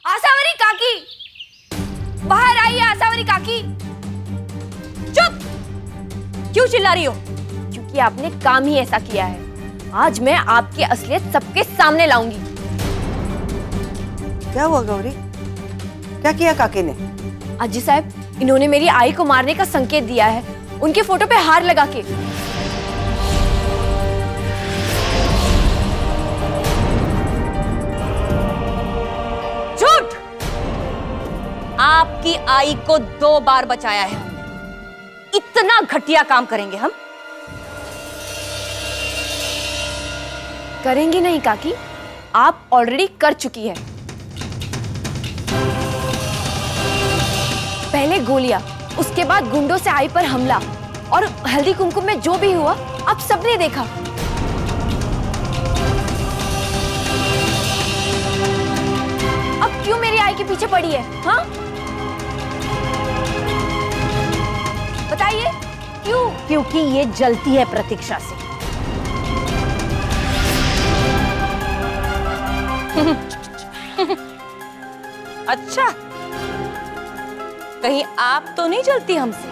आसावरी काकी, बाहर आइए आसावरी काकी। चुप! क्यों चिल्ला रही हो? क्योंकि आपने काम ही ऐसा किया है। आज मैं आपकी असलियत सबके सामने लाऊंगी। क्या हुआ गौरी? क्या किया काकी ने? अजी साहब, इन्होंने मेरी आई को मारने का संकेत दिया है, उनके फोटो पे हार लगा के। झूठ! आपकी आई को 2 बार बचाया है हमने। इतना घटिया काम करेंगे हम? करेंगे नहीं काकी, आप ऑलरेडी कर चुकी है। पहले गोलियां, उसके बाद गुंडों से आई पर हमला, और हल्दी कुमकुम में जो भी हुआ आप सबने देखा। अब क्यों मेरी आई के पीछे पड़ी है? हाँ, बताइए क्यों? क्योंकि ये जलती है प्रतीक्षा से। अच्छा, कहीं आप तो नहीं जलती हमसे?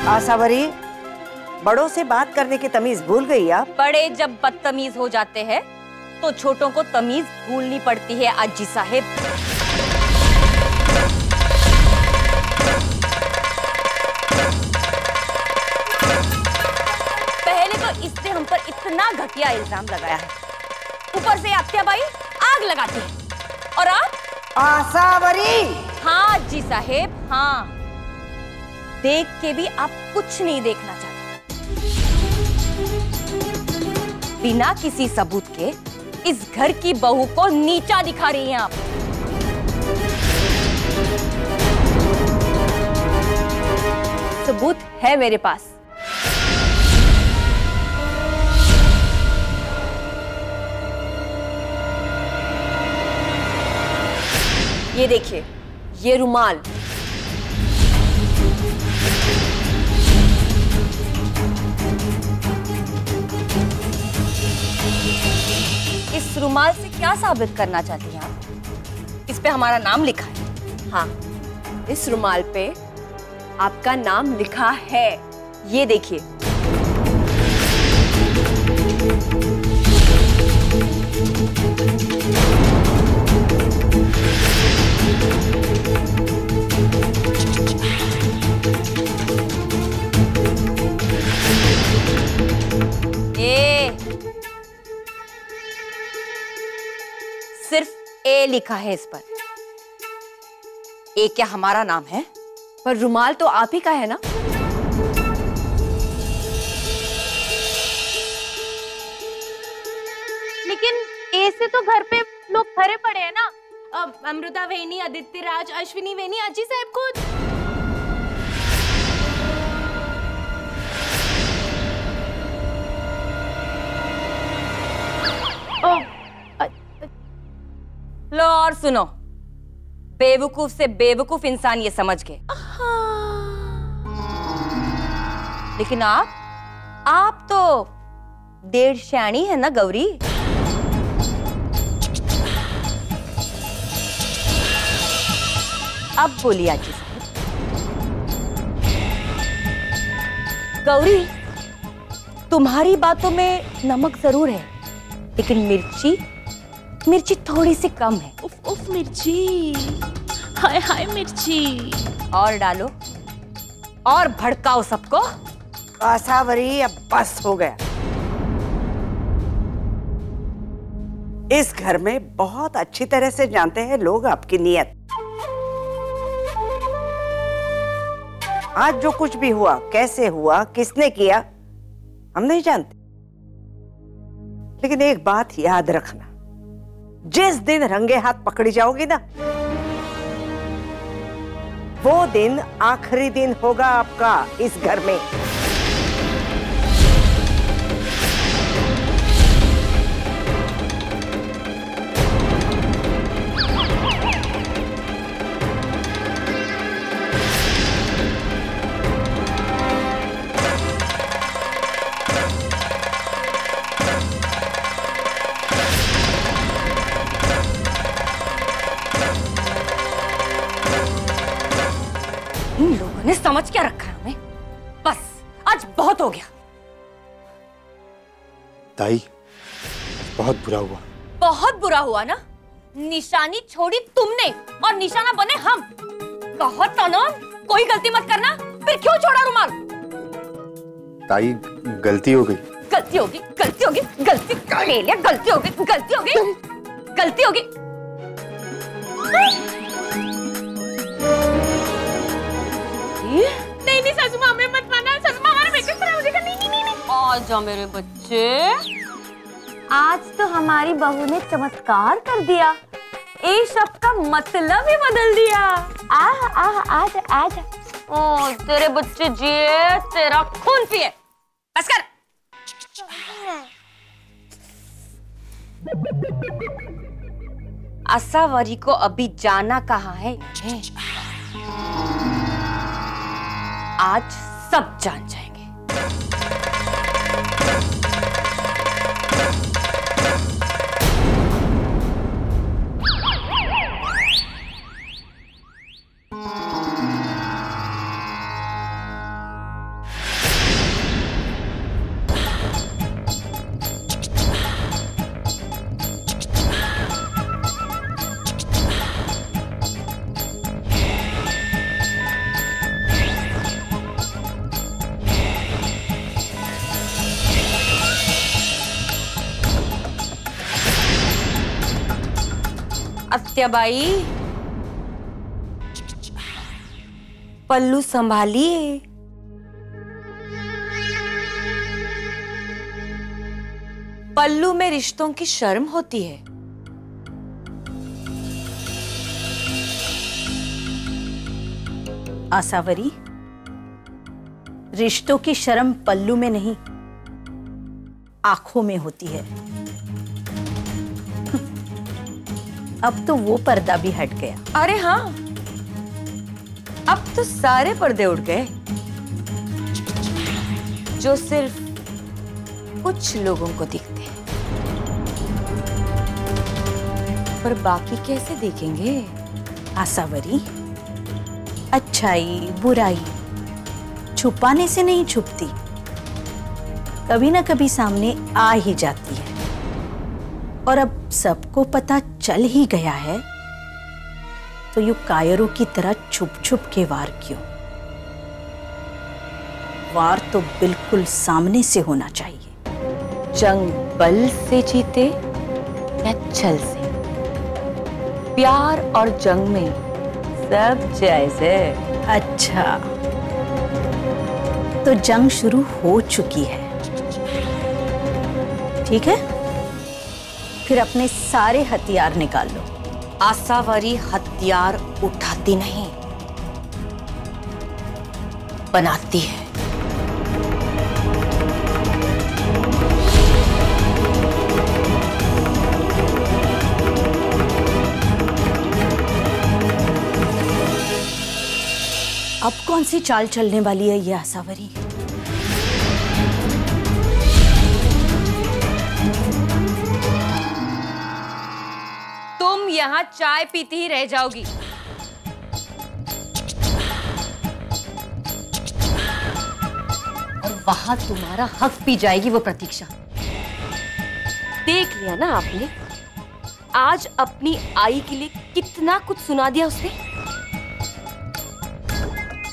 आसावरी, बड़ों से बात करने की तमीज भूल गई आप? बड़े जब बदतमीज हो जाते हैं तो छोटों को तमीज भूलनी पड़ती है आजी साहेब। पहले तो इसने हम पर इतना घटिया इल्जाम लगाया है, ऊपर से आत्याबाई आग लगाती है, और आप? आसावरी! हाँ जी साहेब, हाँ। देख के भी आप कुछ नहीं देखना चाहते। बिना किसी सबूत के इस घर की बहू को नीचा दिखा रही हैं आप। सबूत है मेरे पास। ये देखिए, ये रुमाल। इस रुमाल से क्या साबित करना चाहती हैं आप? इस पे हमारा नाम लिखा है। हाँ, इस रुमाल पे आपका नाम लिखा है। ये देखिए। सिर्फ ए लिखा है इस पर। ए क्या हमारा नाम है? पर रुमाल तो आप ही का है ना? लेकिन ए से तो घर पे लोग भरे पड़े हैं ना। अमृता वेनी, आदित्य राज, अश्विनी वेनी, अजी साहब खुद। लो और सुनो, बेवकूफ से बेवकूफ इंसान ये समझ गए। लेकिन आप तो डेढ़ शैणी है ना गौरी। अब बोलिए आजी साहब। गौरी, तुम्हारी बातों में नमक जरूर है, लेकिन मिर्ची थोड़ी सी कम है। उफ उफ मिर्ची, हाय हाय मिर्ची। और डालो और भड़काओ सबको। आसावरी, अब बस हो गया। इस घर में बहुत अच्छी तरह से जानते हैं लोग आपकी नीयत। आज जो कुछ भी हुआ, कैसे हुआ, किसने किया, हम नहीं जानते। लेकिन एक बात याद रखना, जिस दिन रंगे हाथ पकड़ी जाओगी ना, वो दिन आखिरी दिन होगा आपका इस घर में। तूने समझ क्या रखा है हमें? बस आज बहुत हो गया। ताई, बहुत बुरा हुआ। बहुत बुरा हुआ ना? निशानी छोड़ी तुमने और निशाना बने हम। कहो तो ना, कोई गलती मत करना। फिर क्यों छोड़ा रुमाल? ताई, गलती हो गई। गलती होगी, गलती होगी, गलती ले लिया, गलती होगी, गलती होगी, गलती होगी। नहीं नहीं सासू माँ, हमें मत मारना। सासू माँ, हमारा मेकअप खराब हो जाएगा। नहीं नहीं नहीं। आजा मेरे बच्चे, आज तो हमारी बहू ने चमत्कार कर दिया। ए शब्द का मतलब ही बदल दिया। आह आह, आजा आजा। ओ तेरे बच्चे जिए, तेरा खून पिए। बस कर। आसावरी को अभी जाना कहाँ है? आज सब जान जाएंगे। अत्याबाई, पल्लू संभालिए। पल्लू में रिश्तों की शर्म होती है। आसावरी, रिश्तों की शर्म पल्लू में नहीं, आंखों में होती है। अब तो वो पर्दा भी हट गया। अरे हाँ, अब तो सारे पर्दे उड़ गए जो सिर्फ कुछ लोगों को दिखते हैं, पर बाकी कैसे देखेंगे? आसावरी, अच्छाई बुराई छुपाने से नहीं छुपती, कभी ना कभी सामने आ ही जाती है। और अब सबको पता चल ही गया है, तो यूं कायरों की तरह छुप छुप के वार क्यों? वार तो बिल्कुल सामने से होना चाहिए। जंग बल से जीते या छल से? प्यार और जंग में सब जायज है। अच्छा, तो जंग शुरू हो चुकी है, ठीक है? फिर अपने सारे हथियार निकाल लो। आसावरी हथियार उठाती नहीं, बनाती है। अब कौन सी चाल चलने वाली है ये आसावरी? तुम यहाँ चाय पीती ही रह जाओगी। और वहां तुम्हारा हक पी जाएगी वो प्रतीक्षा। देख लिया ना आपने, आज अपनी आई के लिए कितना कुछ सुना दिया उसने।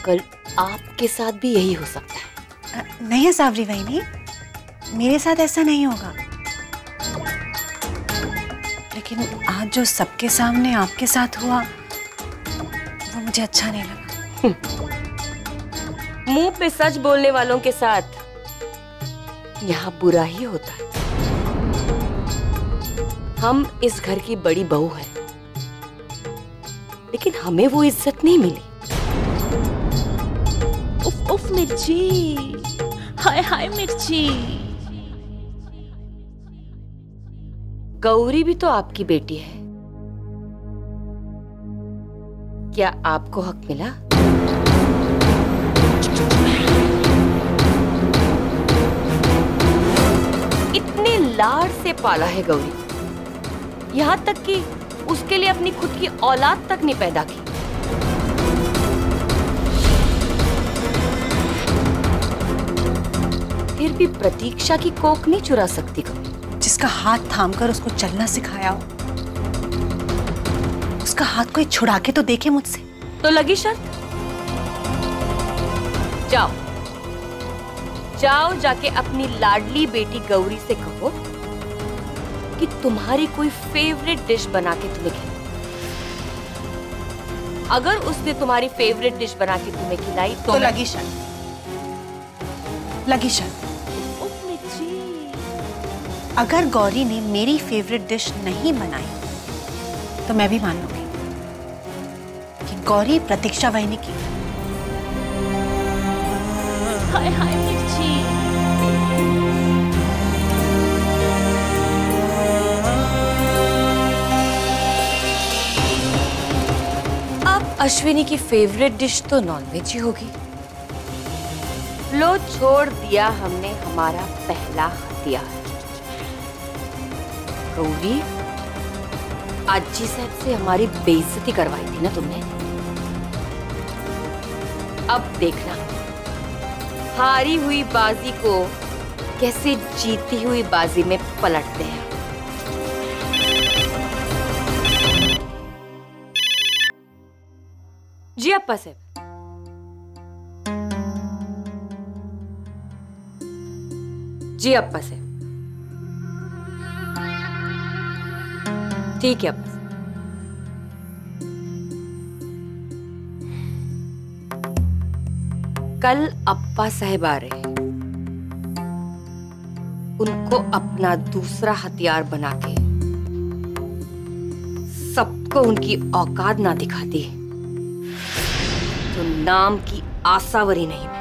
कल आपके साथ भी यही हो सकता है। नहीं आसावरी बहनी, मेरे साथ ऐसा नहीं होगा। लेकिन आज जो सबके सामने आपके साथ हुआ, वो मुझे अच्छा नहीं लगा। मुंह पे सच बोलने वालों के साथ यहाँ बुरा ही होता है। हम इस घर की बड़ी बहू हैं, लेकिन हमें वो इज्जत नहीं मिली। उफ उफ मिर्ची, हाय हाय मिर्ची। गौरी भी तो आपकी बेटी है, क्या आपको हक मिला? इतने लाड से पाला है गौरी, यहाँ तक कि उसके लिए अपनी खुद की औलाद तक नहीं पैदा की। फिर भी प्रतीक्षा की कोक नहीं चुरा सकती कभी। जिसका हाथ थामकर उसको चलना सिखाया हो, उसका हाथ कोई छुड़ा के तो देखे मुझसे। तो लगी शर्त? जाओ जाओ, जाके अपनी लाडली बेटी गौरी से कहो कि तुम्हारी कोई फेवरेट डिश बना के तुम्हें खिलाए। अगर उसने तुम्हारी फेवरेट डिश बना के तुम्हें खिलाई तो लगी शर्त, लगी शर्त। अगर गौरी ने मेरी फेवरेट डिश नहीं बनाई तो मैं भी मान लूंगी कि गौरी प्रतीक्षा वहिनी की। हाय हाय मिर्ची। अब अश्विनी की फेवरेट डिश तो नॉनवेज ही होगी। लो, छोड़ दिया हमने हमारा पहला हथियार। गौरी, आजी साहब से हमारी बेइज्जती करवाई थी ना तुमने। अब देखना हारी हुई बाजी को कैसे जीती हुई बाजी में पलटते हैं। जी अप्पा साहब। जी अप्पा साहब, ठीक है अप्पा साहब। कल अप्पा साहब आ रहे हैं, उनको अपना दूसरा हथियार बना के सबको उनकी औकात ना दिखाती तो नाम की आसावरी नहीं।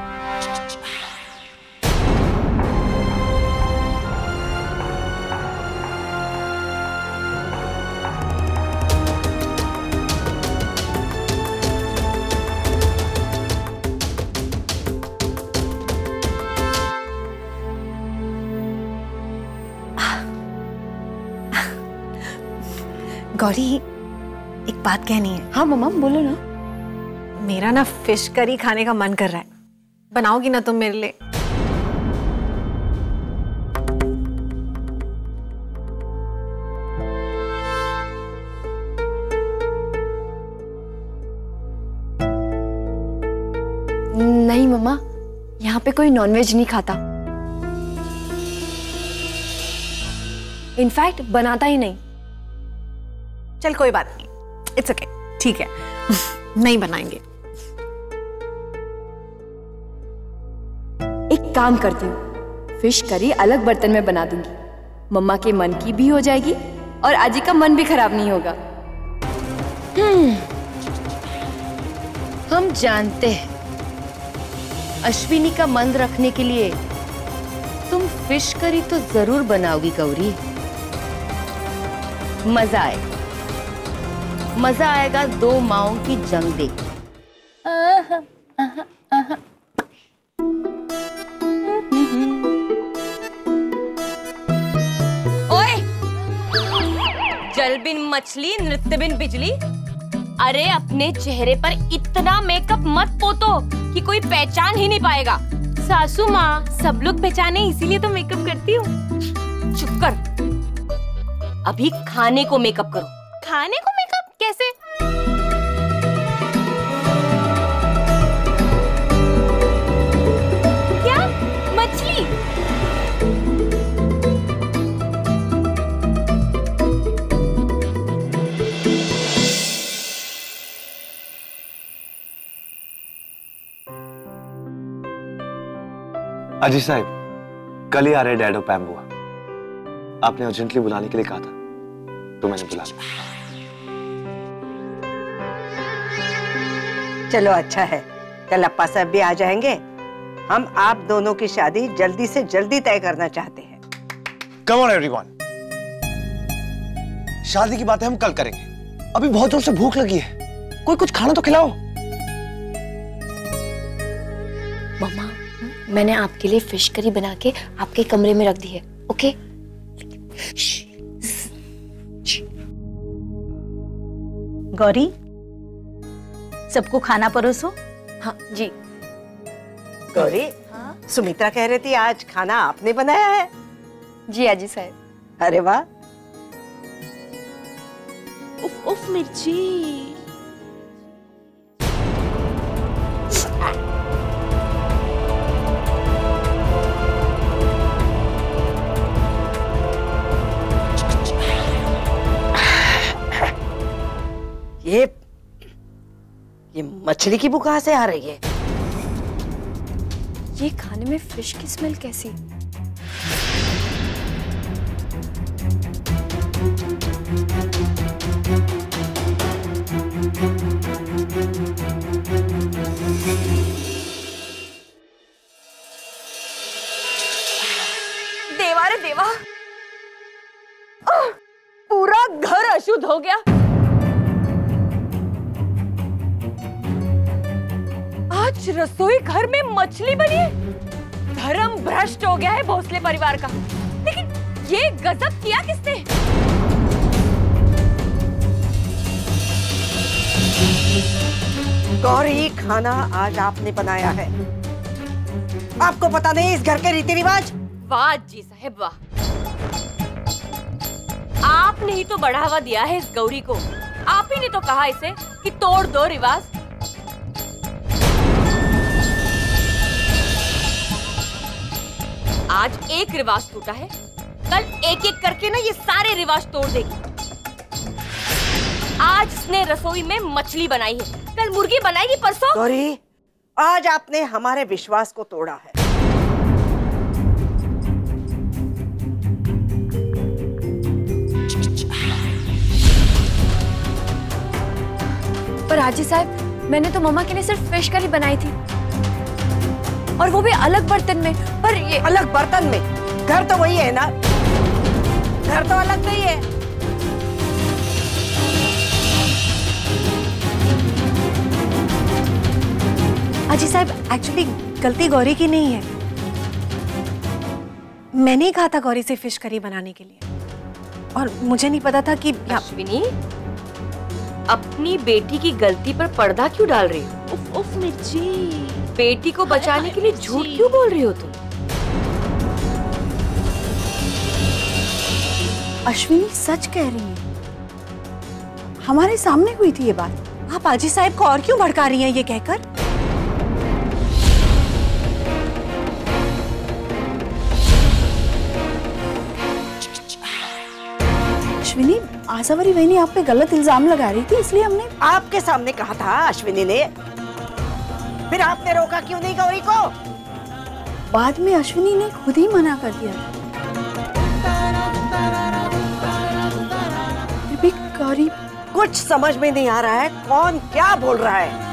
गौरी, एक बात कहनी है। हाँ मम्मा बोलो ना। मेरा ना फिश करी खाने का मन कर रहा है, बनाओगी ना तुम मेरे लिए? नहीं मम्मा, यहाँ पे कोई नॉनवेज नहीं खाता। इनफैक्ट बनाता ही नहीं। चल कोई बात नहीं, इट्स ओके, ठीक है। नहीं बनाएंगे। एक काम करती हूँ, फिश करी अलग बर्तन में बना दूंगी। मम्मा के मन की भी हो जाएगी और आजी का मन भी खराब नहीं होगा। हम जानते हैं अश्विनी का मन रखने के लिए तुम फिश करी तो जरूर बनाओगी गौरी। मजा आएगा, मजा आएगा दो माओं की जंग देख। ओए, जल बिन मछली नृत्य बिन बिजली। अरे अपने चेहरे पर इतना मेकअप मत पोतो कि कोई पहचान ही नहीं पाएगा। सासू माँ, सब लोग पहचाने इसीलिए तो मेकअप करती हूँ। चुप कर, अभी खाने को मेकअप करो। खाने को मेकअप कैसे? क्या? मछली? अजी साहब, कल ही आ रहे डैड और पैम बुआ। आपने अर्जेंटली बुलाने के लिए कहा था तो मैंने बुला लिया। चलो अच्छा है, कल अप्पा साहब भी आ जाएंगे। हम आप दोनों की शादी जल्दी से जल्दी तय करना चाहते हैं। कम ऑन एवरीवन, शादी की बातें हम कल करेंगे। अभी बहुत जोर से भूख लगी है, कोई कुछ खाना तो खिलाओ। मम्मा, मैंने आपके लिए फिश करी बना के आपके कमरे में रख दी है, ओके? गौरी, सबको खाना परोसो। हाँ जी। गौरी, सुमित्रा कह रही थी आज खाना आपने बनाया है। जी आजी साहब। अरे वाह। उफ उफ मिर्ची। ये मछली की बुखार से आ रही है। ये खाने में फिश की स्मेल कैसी? देवा रे देवा, पूरा घर अशुद्ध हो गया। आज रसोई घर में मछली बनी है। धर्म भ्रष्ट हो गया है भोसले परिवार का। लेकिन ये गजब किया किसने? गौरी, खाना आज आपने बनाया है। आपको पता नहीं इस घर के रीति रिवाज? वाह जी साहब वाह, आपने ही तो बढ़ावा दिया है इस गौरी को। आप ही ने तो कहा इसे कि तोड़ दो रिवाज। आज एक रिवाज टूटा है, कल एक एक करके ना ये सारे रिवाज तोड़ देगी। आज इसने रसोई में मछली बनाई है, कल मुर्गी बनाएगी, परसों। गौरी, आज आपने हमारे विश्वास को तोड़ा है। पर आजी साहब, मैंने तो मम्मा के लिए सिर्फ फिश करी बनाई थी, और वो भी अलग बर्तन में। पर ये अलग बर्तन में? घर तो वही है ना, घर तो अलग नहीं है। अजी साहब, एक्चुअली गलती गौरी की नहीं है। मैंने ही कहा था गौरी से फिश करी बनाने के लिए, और मुझे नहीं पता था कि अश्विनी, अपनी बेटी की गलती पर पर्दा क्यों डाल रही हो? उफ उफ मिर्ची। बेटी को बचाने के लिए झूठ क्यों बोल रही हो तुम? अश्विनी सच कह रही है, हमारे सामने हुई थी ये बात। आप आजी साहब को और क्यों भड़का रही हैं ये कहकर? अश्विनी, आसावरी बहनी आप पे गलत इल्जाम लगा रही थी, इसलिए हमने आपके सामने कहा था अश्विनी ने, फिर आपने रोका क्यों नहीं गौरी को? बाद में अश्विनी ने खुद ही मना कर दिया। फिर भी गौरी, कुछ समझ में नहीं आ रहा है, कौन क्या बोल रहा है?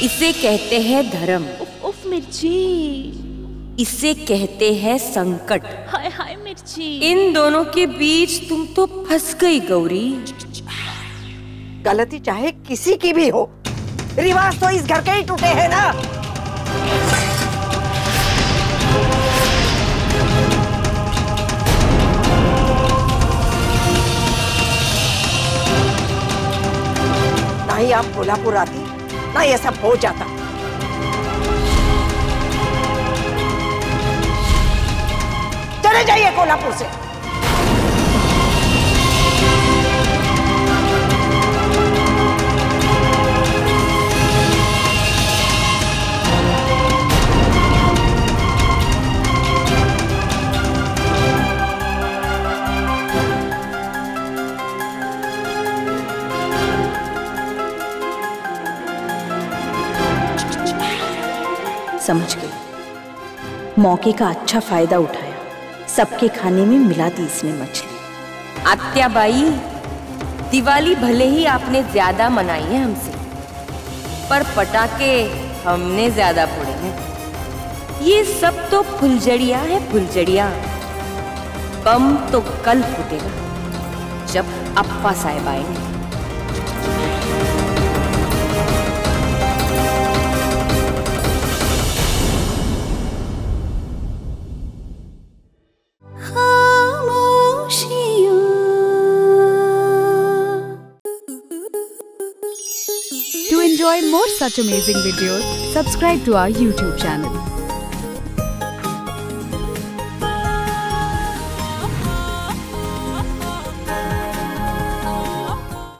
इसे कहते हैं धर्म, उफ उफ मिर्ची। इसे कहते हैं संकट। हाय हाय मिर्ची। इन दोनों के बीच तुम तो फंस गई गौरी। गलती चाहे किसी की भी हो, रिवाज तो इस घर के ही टूटे हैं ना। ना ही आप कोल्हापुर आती, ना ये सब हो जाता। चले जाइए कोल्हापुर से। समझ गई, मौके का अच्छा फायदा उठाया, सबके खाने में मिला दी इसने मछली। आत्याबाई, दिवाली भले ही आपने ज्यादा मनाई है हमसे, पर पटाखे हमने ज्यादा फोड़े हैं। ये सब तो फुलझड़िया है, फुलझड़िया। बम तो कल फूटेगा जब अप्पा साहब आएंगे। enjoy more such amazing videos, subscribe to our YouTube channel.